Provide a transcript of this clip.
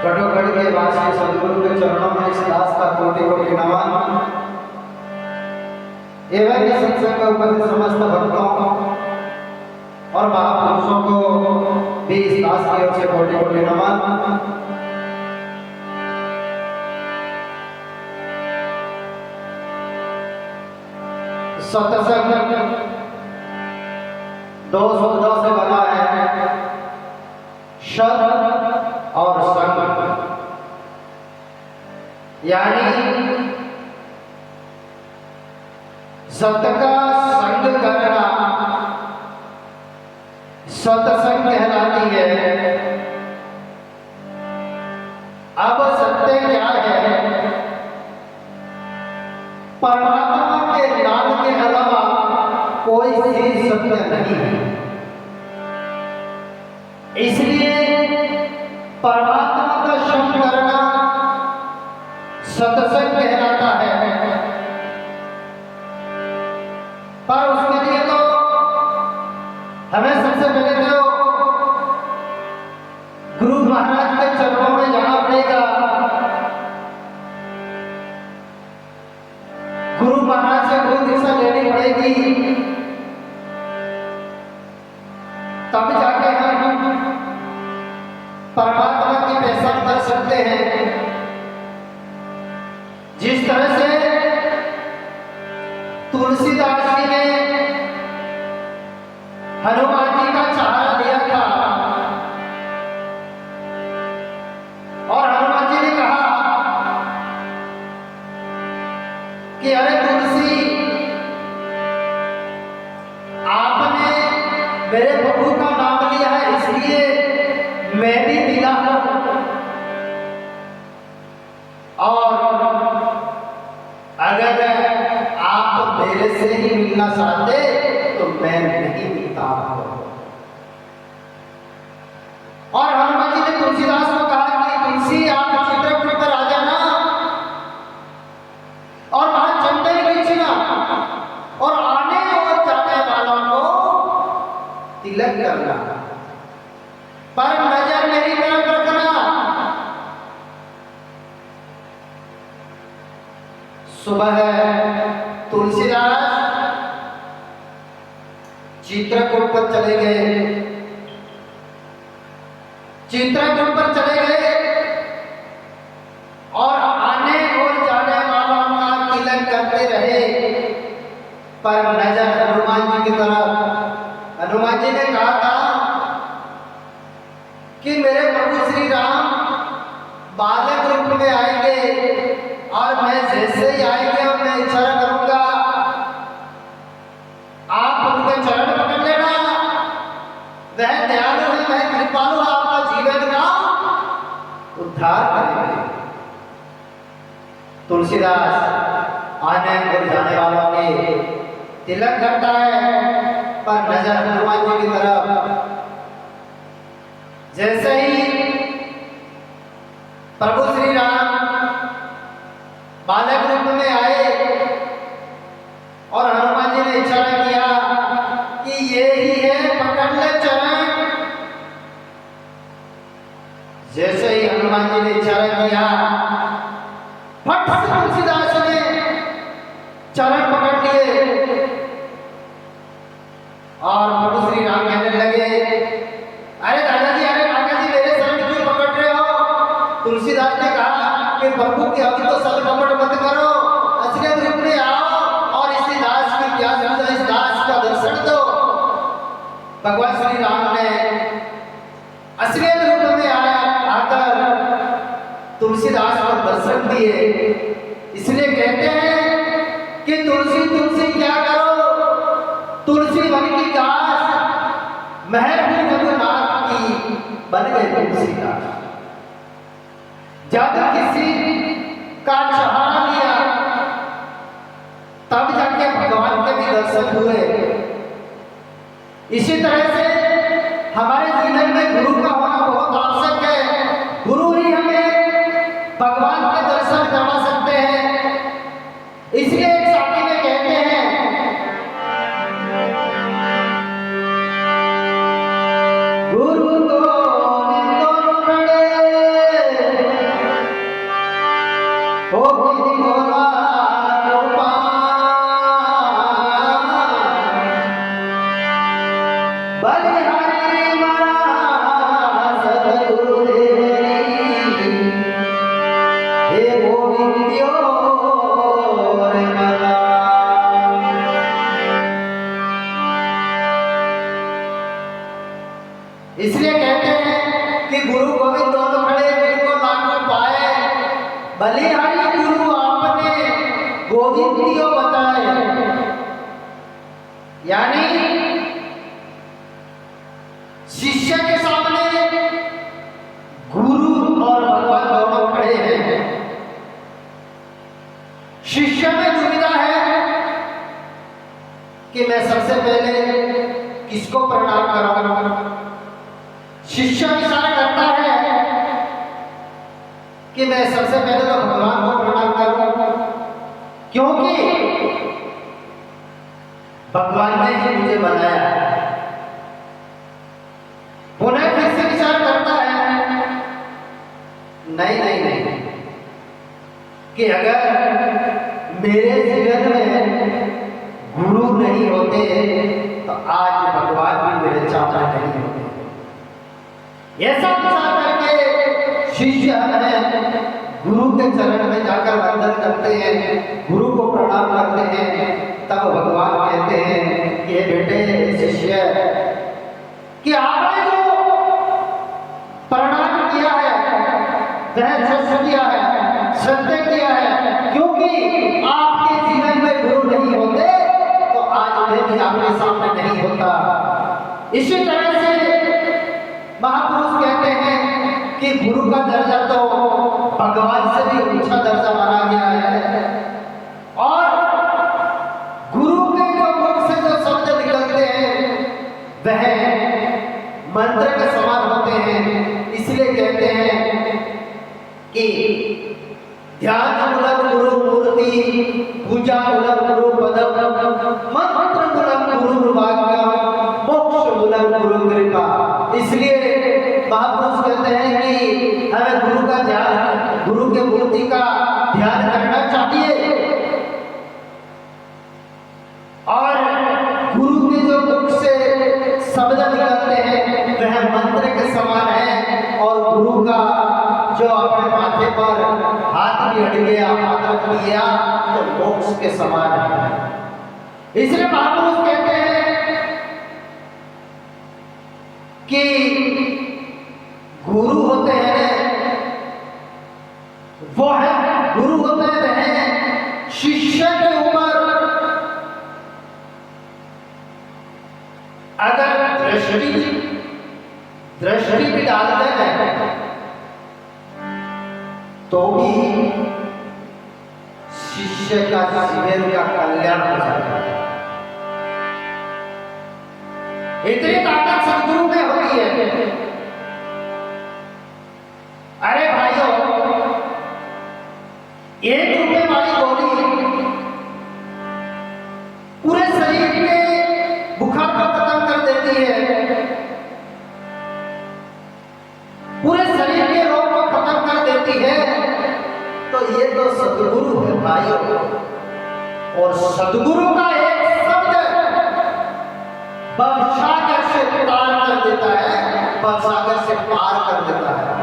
कटोगढ़ के वासी सदगुरु के चरणों में इस दास का कोटि कोटि नमन एवं इस सत्संग में उपस्थित समस्त भक्तों और महापुरुषों को भी इस दास की ओर से कोटि कोटि नमन। सत्संग दो शब्दों से बना है, सत और संग, यानी सत्य का संग करना सत्संग कहलाती है। अब सत्य क्या है? परमात्मा के नाम के अलावा कोई चीज सत्य नहीं है। इसलिए परमात्मा का संग करना सत्संग कहलाता है। पर उसके लिए तो हमें सबसे पहले तो गुरु महाराज के चरणों में जाना पड़ेगा। गुरु महाराज से गुरु दीक्षा लेनी पड़ेगी, तब जाके हम परमात्मा की पहचान कर सकते हैं। जिस तरह से तुलसीदास जी ने हनुमान जी का सहारा लिया था और हनुमान जी ने कहा कि अरे तुलसी, आपने मेरे प्रभु का नाम लिया है, इसलिए मैं भी मिला हूं, और अगर आप मेरे से ही मिलना चाहते तो मैं नहीं मिलता हूं। और हनुमान जी ने तुलसीदास को कहा कि तुलसी, आप चित्रकूट पर आ जाना और वहां चंदन खींचना और आने और जाने वालों को तिलक करना, पर नजर मेरी तरफ रखना। सुबह तुलसीदास चित्रकूट पर चले गए। चित्रकूट पर चले गए और आने और जाने वालों का तिलक करते रहे, पर नजर हनुमान जी की तरफ। हनुमान जी ने कहा था कि मेरे प्रभु श्री राम बालक रूप में आएंगे और मैं जैसे ही आएंगे और मैं इशारा करूंगा, आप उनके चरण पकड़ लेना। वह दयालु है, वह कृपालु, आपका जीवन का उद्धार करेंगे। तुलसीदास आने और जाने वालों के तिलक करता है, पर नजर हनुमान जी की तरफ। जैसे ही प्रभु श्री राम बालक रूप में आए और हनुमान जी ने इशारा किया कि ये ही है, पकड़ ले चरण। जैसे ही हनुमान जी ने इशारा किया, फट से तुलसीदास ने चरण पकड़ लिए और प्रभु श्री राम कहने लगे, अरे दादाजी, अरे काका जी, मेरे शरण क्यों पकड़ रहे हो? तुलसीदास ने कहा कि प्रभु की अभी तो सब कपट मत करो, असलियत रूप में आओ और इसी दास की प्यास बुझाओ, इस दास का दर्शन दो। भगवान श्री राम ने असलियत रूप में आकर तुलसीदास को दर्शन दिए। इसलिए कहते हैं कि तुलसी तुलसी क्या करो, तुलसी बन की दास, महर रघुनाथ की बन गई तुलसीदास। जब किसी का सहारा लिया तब जाके भगवान के भी दर्शन हुए। इसी तरह से हमारे जीवन में गुरु का होना बहुत आवश्यक है। गुरु ही हमें भगवान के दर्शन करवा सकते हैं। इसलिए एक साथी में कहते हैं गुरु गोविंद दोनों खड़े हो गई गोला बलिहारी मारा सतगुरुदेव हे गोविंदियो रे मला। इसलिए कहते हैं कि गुरु गोविंद दोनों खड़े जिनको लागू पाए, बलिहारी गुरु आपने गोविंदियो बताए। यानी शिष्य के सामने गुरु और भगवान दोनों खड़े हैं। शिष्य में दुविधा है कि मैं सबसे पहले किसको प्रणाम कराऊं। शिष्य विचार करता है कि मैं सबसे पहले तो भगवान को प्रणाम करूं, क्योंकि भगवान ने ही मुझे बनाया है। पुनः फिर से विचार करता है नहीं नहीं नहीं कि अगर मेरे जीवन में गुरु नहीं होते तो आज भगवान भी मेरे चाचा नहीं होते। ऐसा विचार करके शिष्य है गुरु के चरण में जाकर वंदन करते हैं, गुरु को प्रणाम करते हैं। तब भगवान कहते हैं ये बेटे शिष्य कि आपने जो प्रणाम किया है वह सत्य किया है, सत्य किया है, क्योंकि आपके जीवन में गुरु नहीं होते तो आज मैं भी आपके सामने नहीं होता। इसी तरह से महापुरुष कहते हैं कि गुरु का दर्जा तो भगवान से भी ऊंचा दर्जा माना गया है, और गुरु के जो मुख से जो शब्द निकलते हैं वह मंत्र के समान होते हैं। इसलिए कहते हैं कि ध्यान मूलक गुरु मूर्ति, पूजा मूलक गुरु पदम, मंत्र मूलक गुरु वाक्य, मोक्ष मूलक गुरु कृपा। इसलिए महापुरुष कहते हैं कि हमें गुरु का ध्यान, गुरु के मूर्ति का ध्यान करना चाहिए, और गुरु के जो मुख से शब्द निकलते हैं वह मंत्र के समान है, और गुरु का जो अपने माथे पर हाथ भी अड़ गया, हाथ रख दिया तो मोक्ष के समान है। इसलिए महापुरुष कहते हैं कि गुरु होते हैं वो है, गुरु होते हैं शिष्य के ऊपर अगर दृष्टि भी डालते हैं तो भी शिष्य का जीवन का कल्याण हो जाता है। इतनी ताकत सदगुरु में होती है। अरे भाइयों, 1 रुपए वाली गोली पूरे शरीर के बुखार को खत्म कर देती है, पूरे शरीर के रोग को खत्म कर देती है। तो ये तो सदगुरु है भाइयों, और सदगुरु का एक शब्द भवसागर से पार कर देता है, भवसागर से पार कर देता है।